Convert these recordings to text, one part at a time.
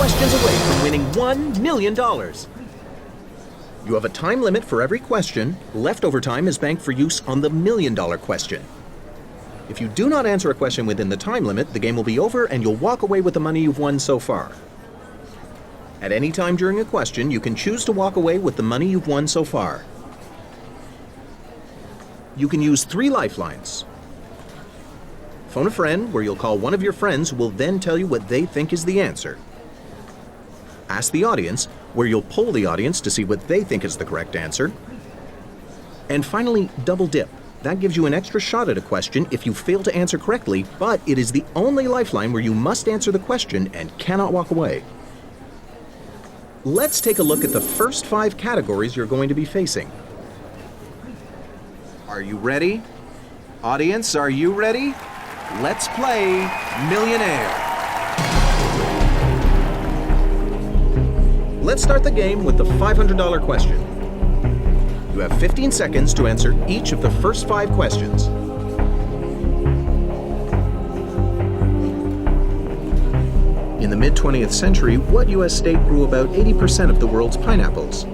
questions away from winning $1 million. You have a time limit for every question. Leftover time is banked for use on the $1 million question. If you do not answer a question within the time limit, the game will be over and you'll walk away with the money you've won so far. At any time during a question, you can choose to walk away with the money you've won so far. You can use 3 lifelines. Phone a friend, where you'll call one of your friends who will then tell you what they think is the answer. Ask the audience, where you'll poll the audience to see what they think is the correct answer. And finally, double dip. That gives you an extra shot at a question if you fail to answer correctly, but it is the only lifeline where you must answer the question and cannot walk away. Let's take a look at the first 5 categories you're going to be facing. Are you ready? Audience, are you ready? Let's play Millionaire. Let's start the game with the $500 question. You have 15 seconds to answer each of the first 5 questions. In the mid-20th century, what U.S. state grew about 80% of the world's pineapples?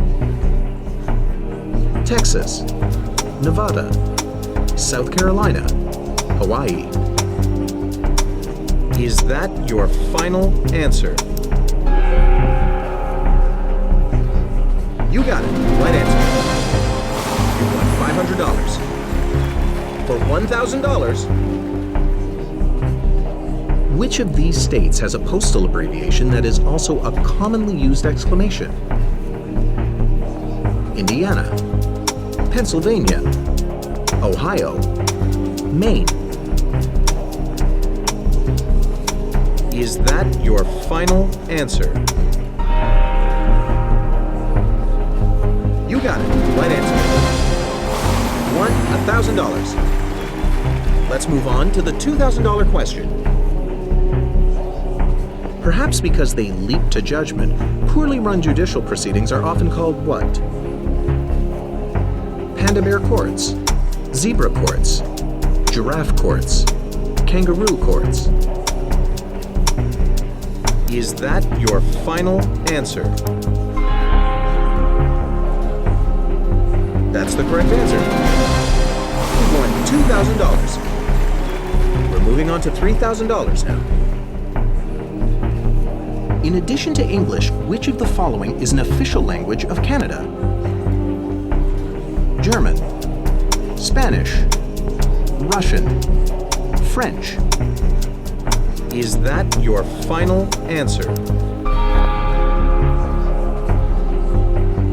Texas, Nevada, South Carolina, Hawaii. Is that your final answer? You got it. Right answer. You won $500. For $1,000, which of these states has a postal abbreviation that is also a commonly used exclamation? Indiana, Pennsylvania, Ohio, Maine. Is that your final answer? You got it. Right answer. You won $1,000. Let's move on to the $2,000 question. Perhaps because they leap to judgment, poorly run judicial proceedings are often called what? Panda bear courts, zebra courts, giraffe courts, kangaroo courts. Is that your final answer? That's the correct answer. You won $2,000. We're moving on to $3,000 now. In addition to English, which of the following is an official language of Canada? German, Spanish, Russian, French. Is that your final answer?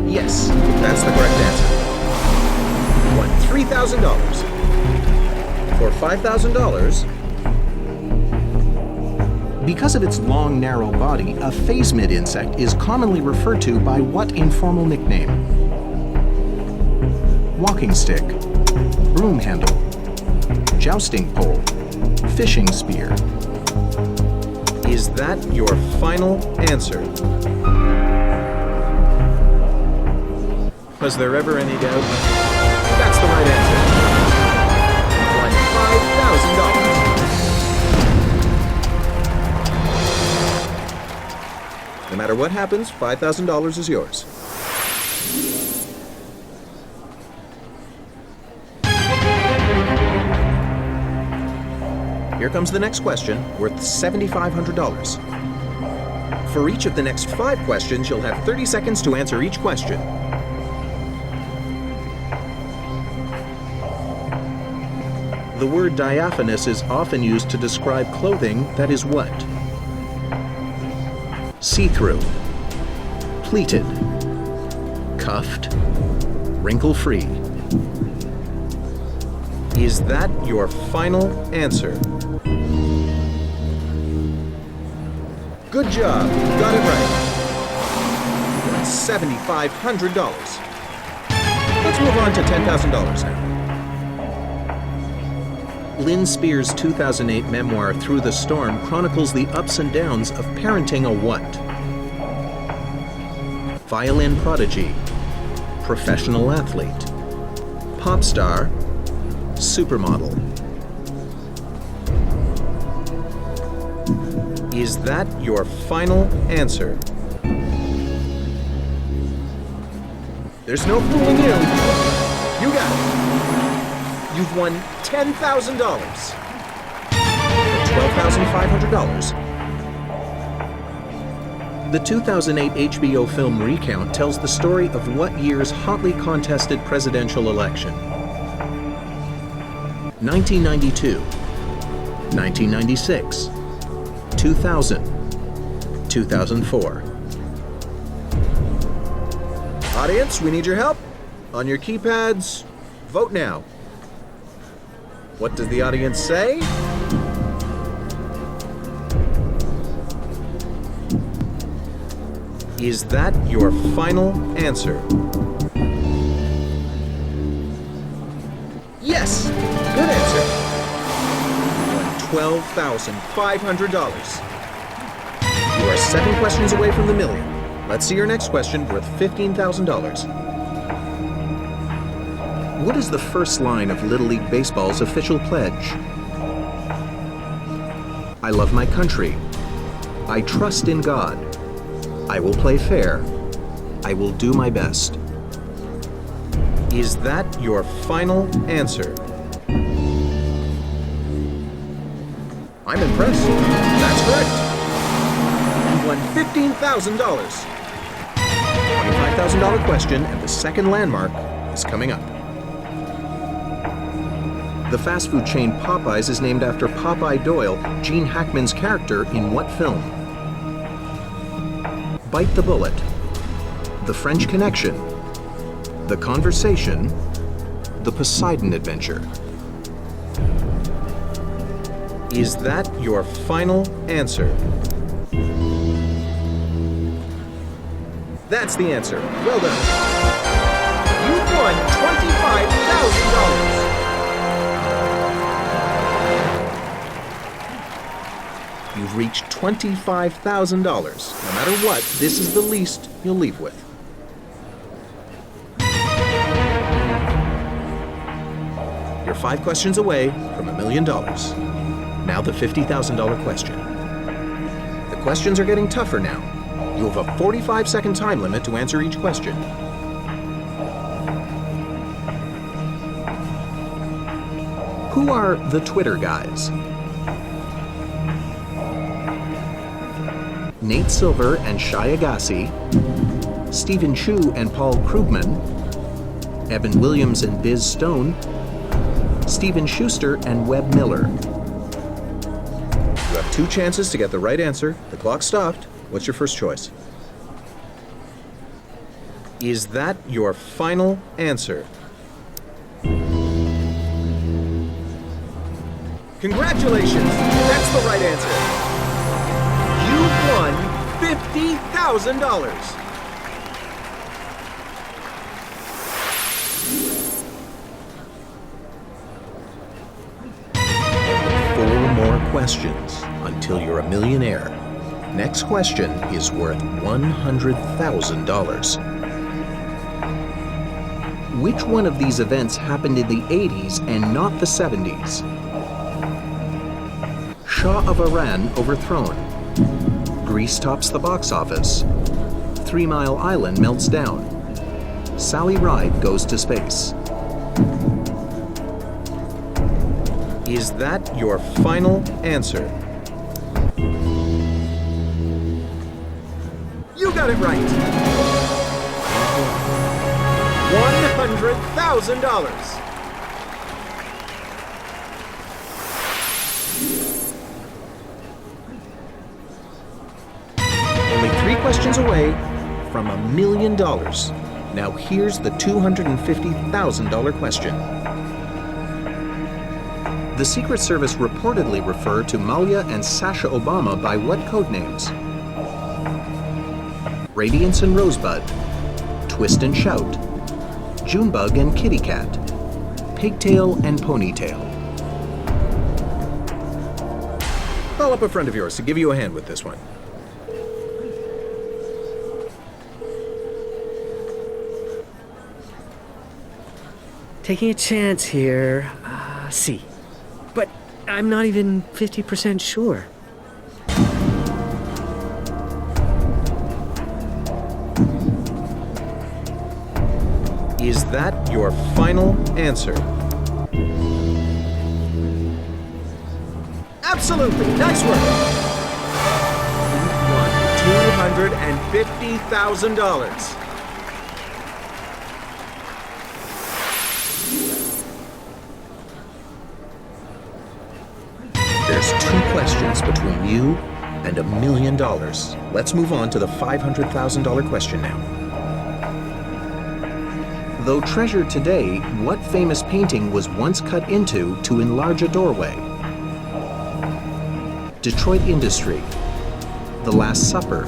Yes, that's the correct answer. You won $3,000. For $5,000, because of its long, narrow body, a phasmid insect is commonly referred to by what informal nickname? Walking stick, broom handle, jousting pole, fishing spear. Is that your final answer? Was there ever any doubt? That's the right answer. You won $5,000. No matter what happens, $5,000 is yours. Here comes the next question, worth $7,500. For each of the next 5 questions, you'll have 30 seconds to answer each question. The word diaphanous is often used to describe clothing that is what? See-through, pleated, cuffed, wrinkle-free. Is that your final answer? Good job, you got it right. That's $7,500. Let's move on to $10,000 now. Lynn Spears' 2008 memoir, Through the Storm, chronicles the ups and downs of parenting a what? Violin prodigy, professional athlete, pop star, supermodel. Is that your final answer? There's no fooling you. You got it. You've won $10,000. $12,500. The 2008 HBO film Recount tells the story of what year's hotly contested presidential election? 1992, 1996, 2000, 2004. Audience, we need your help. On your keypads, vote now. What does the audience say? Is that your final answer? Yes! Good answer. $12,500. You are 7 questions away from the million. Let's see your next question, worth $15,000. What is the first line of Little League Baseball's official pledge? I love my country. I trust in God. I will play fair. I will do my best. Is that your final answer? I'm impressed. That's correct. You won $15,000. $25,000 question, and the second landmark is coming up. The fast food chain Popeyes is named after Popeye Doyle, Gene Hackman's character in what film? Bite the Bullet, The French Connection, The Conversation, The Poseidon Adventure. Is that your final answer? That's the answer. Well done. You've won $25,000. You've reached $25,000. No matter what, this is the least you'll leave with. You're 5 questions away from $1 million. Now the $50,000 question. The questions are getting tougher now. You have a 45-second time limit to answer each question. Who are the Twitter guys? Nate Silver and Shai Agassi, Stephen Chu and Paul Krugman, Evan Williams and Biz Stone, Stephen Schuster and Webb Miller. You have 2 chances to get the right answer. The clock stopped. What's your first choice? Is that your final answer? Congratulations! That's the right answer. You've won $50,000. Questions until you're a millionaire. Next question is worth $100,000. Which one of these events happened in the 80s and not the 70s? Shah of Iran overthrown. Greece tops the box office. 3 Mile Island melts down. Sally Ride goes to space. Is that your final answer? You got it right! $100,000! Only 3 questions away from $1 million. Now here's the $250,000 question. The Secret Service reportedly referred to Malia and Sasha Obama by what code names? Radiance and Rosebud, Twist and Shout, Junebug and Kitty Cat, Pigtail and Ponytail. Call up a friend of yours to give you a hand with this one. Taking a chance here. C. But I'm not even 50% sure. that your final answer? Absolutely. Nice work. You won $250,000. There's 2 questions between you and $1 million. Let's move on to the $500,000 question now. Though treasured today, what famous painting was once cut into to enlarge a doorway? Detroit Industry, The Last Supper,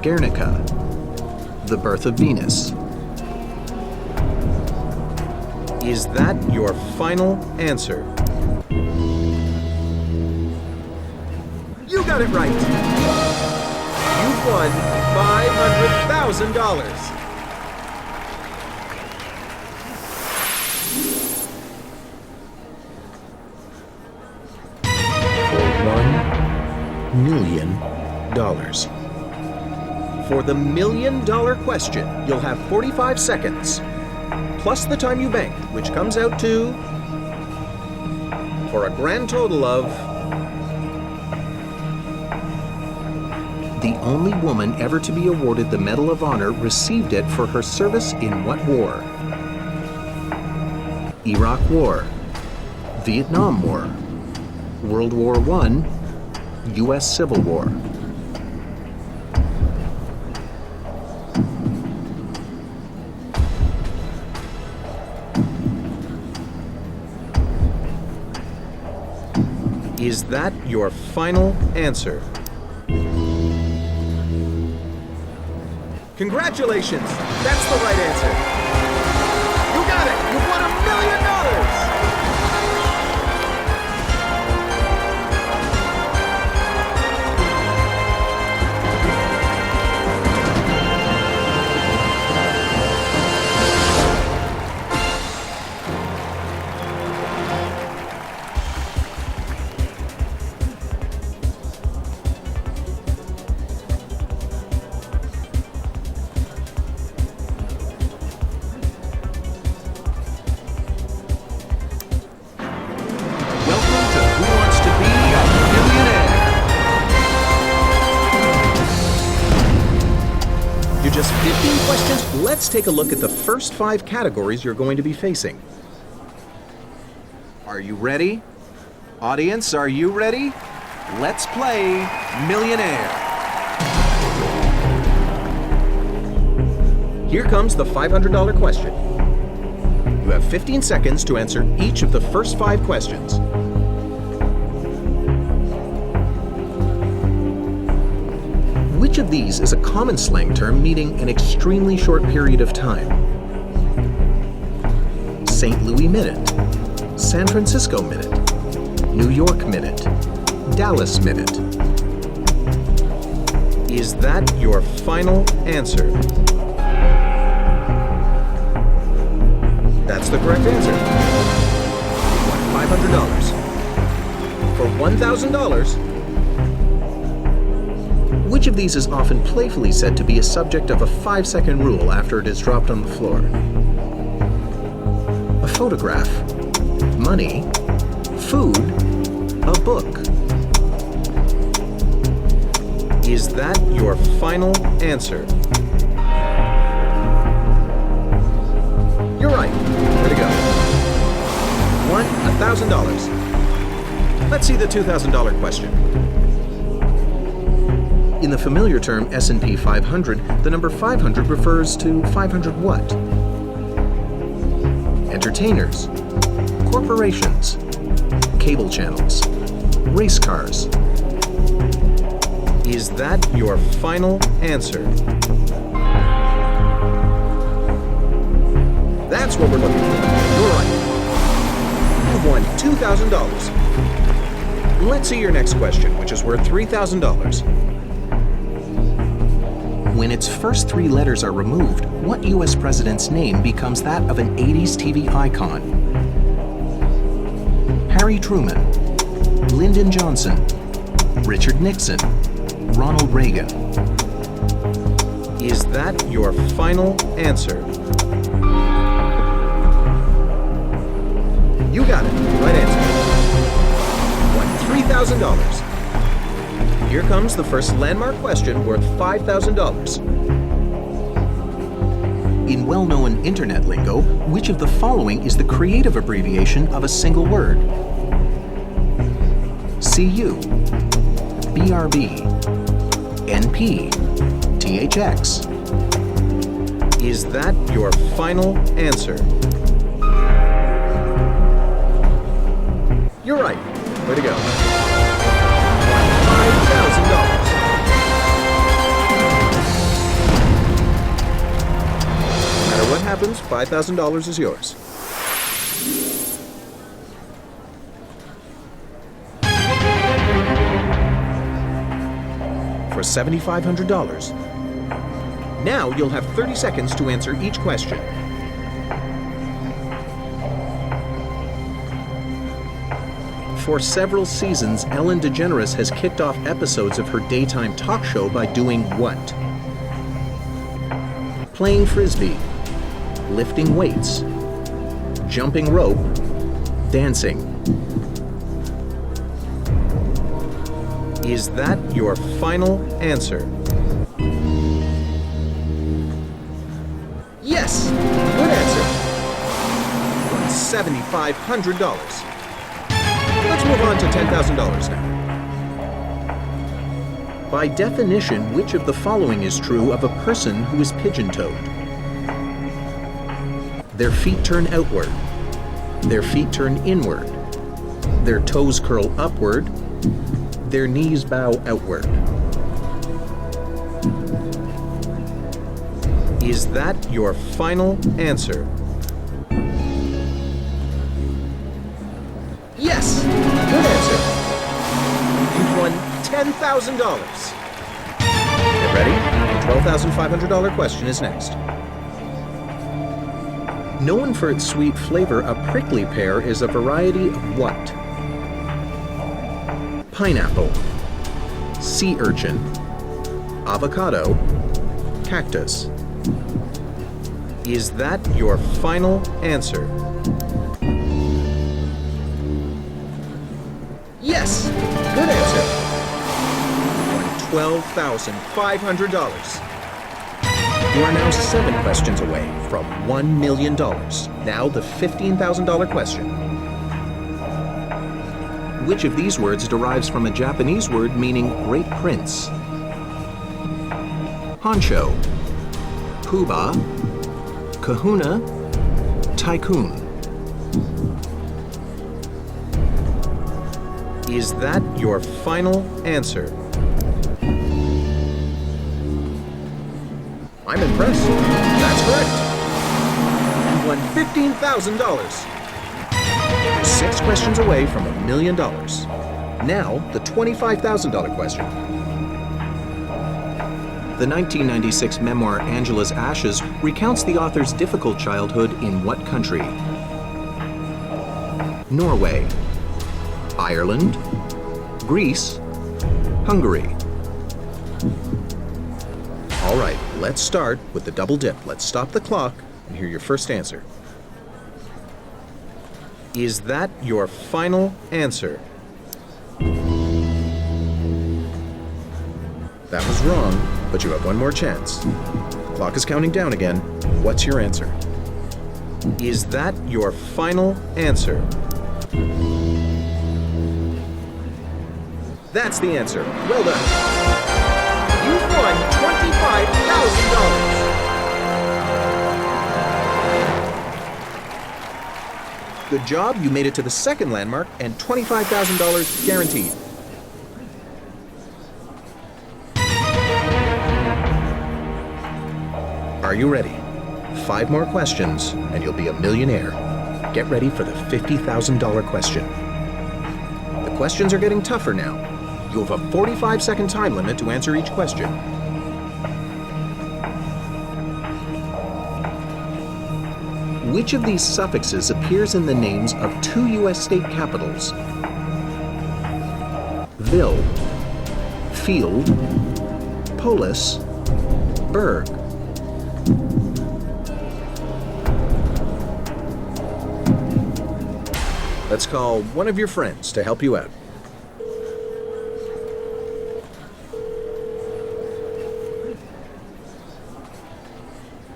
Guernica, The Birth of Venus. Is that your final answer? You got it right. You've won $500,000. $1 million. For the $1 million question, you'll have 45 seconds, plus the time you banked, which comes out to, for a grand total of, the only woman ever to be awarded the Medal of Honor received it for her service in what war? Iraq War, Vietnam War, World War I, U.S. Civil War. Is that your final answer? Congratulations! That's the right answer. You got it! You've won $1 million! Just 15 questions. Let's take a look at the first 5 categories you're going to be facing. Are you ready? Audience, are you ready? Let's play Millionaire. Here comes the $500 question. You have 15 seconds to answer each of the first 5 questions. Which of these is a common slang term meaning an extremely short period of time? St. Louis Minute, San Francisco Minute, New York Minute, Dallas Minute. Is that your final answer? That's the correct answer. You won $500. For $1,000, which of these is often playfully said to be a subject of a 5-second rule after it is dropped on the floor? A photograph, money, food, a book. Is that your final answer? You're right. Way to go. Won $1,000. Let's see the $2,000 question. In the familiar term S&P 500, the number 500 refers to 500 what? Entertainers, corporations, cable channels, race cars. Is that your final answer? That's what we're looking for. You're right. You've won $2,000. Let's see your next question, which is worth $3,000. When its first 3 letters are removed, what U.S. president's name becomes that of an 80s TV icon? Harry Truman, Lyndon Johnson, Richard Nixon, Ronald Reagan. Is that your final answer? You got it. Right answer. Won $3,000. Here comes the first landmark question worth $5,000. In well-known internet lingo, which of the following is the creative abbreviation of a single word? CU, BRB, NP, THX. Is that your final answer? You're right. Way to go. $5,000. No matter what happens, $5,000 is yours. For $7,500. Now you'll have 30 seconds to answer each question. For several seasons, Ellen DeGeneres has kicked off episodes of her daytime talk show by doing what? Playing frisbee, lifting weights, jumping rope, dancing. Is that your final answer? Yes! Good answer. Won $7,500. Let's move on to $10,000 now. By definition, which of the following is true of a person who is pigeon-toed? Their feet turn outward. Their feet turn inward. Their toes curl upward. Their knees bow outward. Is that your final answer? Yes! Good answer. You've won $10,000. Get ready? The $12,500 question is next. Known for its sweet flavor, a prickly pear is a variety of what? Pineapple, sea urchin, avocado, cactus. Is that your final answer? Yes! Good answer. Won $12,500. You are now 7 questions away from $1 million. Now the $15,000 question. Which of these words derives from a Japanese word meaning great prince? Honcho, poobah, kahuna, tycoon. Is that your final answer? I'm impressed. That's correct. You won $15,000. 6 questions away from $1 million. Now, the $25,000 question. The 1996 memoir Angela's Ashes recounts the author's difficult childhood in what country? Norway, Ireland, Greece, Hungary. All right, let's start with the double dip. Let's stop the clock and hear your first answer. Is that your final answer? That was wrong, but you have one more chance. The clock is counting down again. What's your answer? Is that your final answer? That's the answer. Well done. You've won $25,000. Good job. You made it to the second landmark and $25,000 guaranteed. Are you ready? 5 more questions and you'll be a millionaire. Get ready for the $50,000 question. The questions are getting tougher now. You have a 45-second time limit to answer each question. Which of these suffixes appears in the names of 2 U.S. state capitals? Ville, field, polis, burg. Let's call one of your friends to help you out.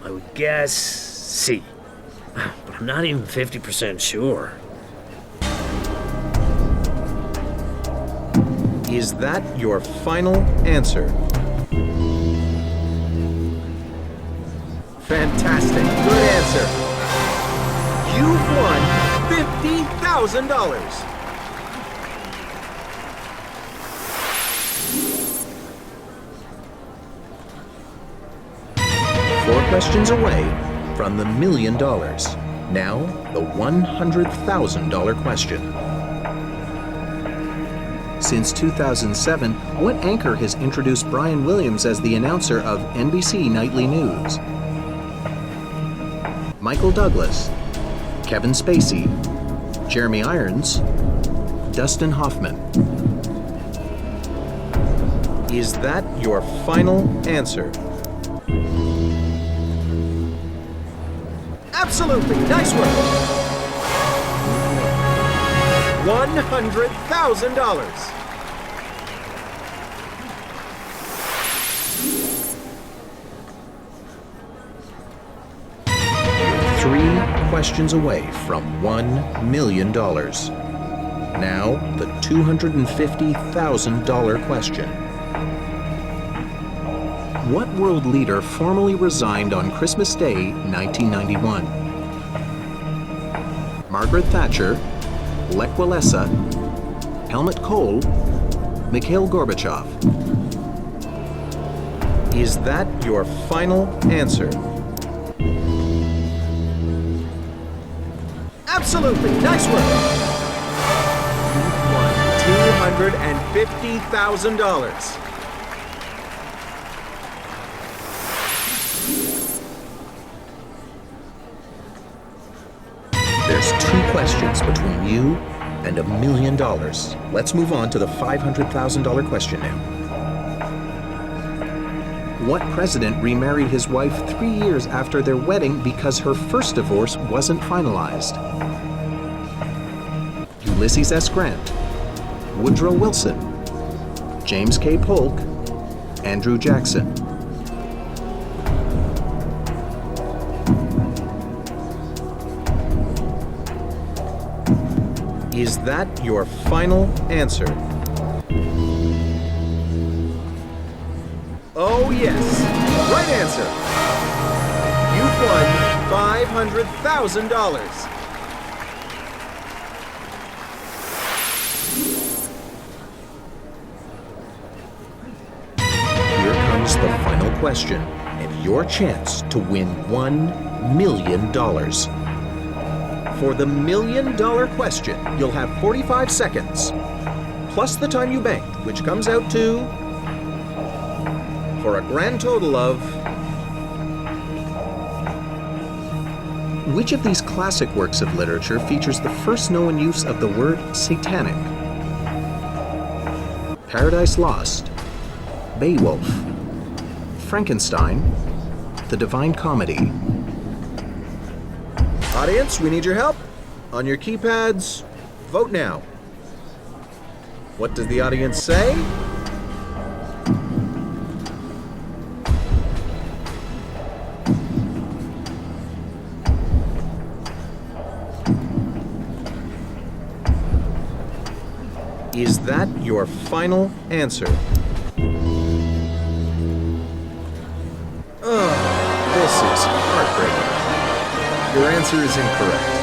I would guess C. But I'm not even 50% sure. Is that your final answer? Fantastic. Good answer. You've won $50,000. Four questions away from the $1 million. Now, the $100,000 question. Since 2007, what anchor has introduced Brian Williams as the announcer of NBC Nightly News? Michael Douglas, Kevin Spacey, Jeremy Irons, Dustin Hoffman. Is that your final answer? Absolutely! Nice work! $100,000! Three questions away from $1 million. Now, the $250,000 question. What world leader formally resigned on Christmas Day, 1991? Margaret Thatcher, Lech Walesa, Helmut Kohl, Mikhail Gorbachev. Is that your final answer? Absolutely! Nice work! You've won $250,000. There's two questions between you and $1 million. Let's move on to the $500,000 question now. What president remarried his wife 3 years after their wedding because her first divorce wasn't finalized? Ulysses S. Grant, Woodrow Wilson, James K. Polk, Andrew Jackson. Is that your final answer? Oh yes, right answer. You've won $500,000. Here comes the final question and your chance to win $1 million. For the $1 million question, you'll have 45 seconds, plus the time you banked, which comes out to, for a grand total of... Which of these classic works of literature features the first known use of the word satanic? Paradise Lost, Beowulf, Frankenstein, The Divine Comedy. Audience, we need your help. On your keypads, vote now. What does the audience say? Is that your final answer? Oh, this is heartbreaking. Your answer is incorrect.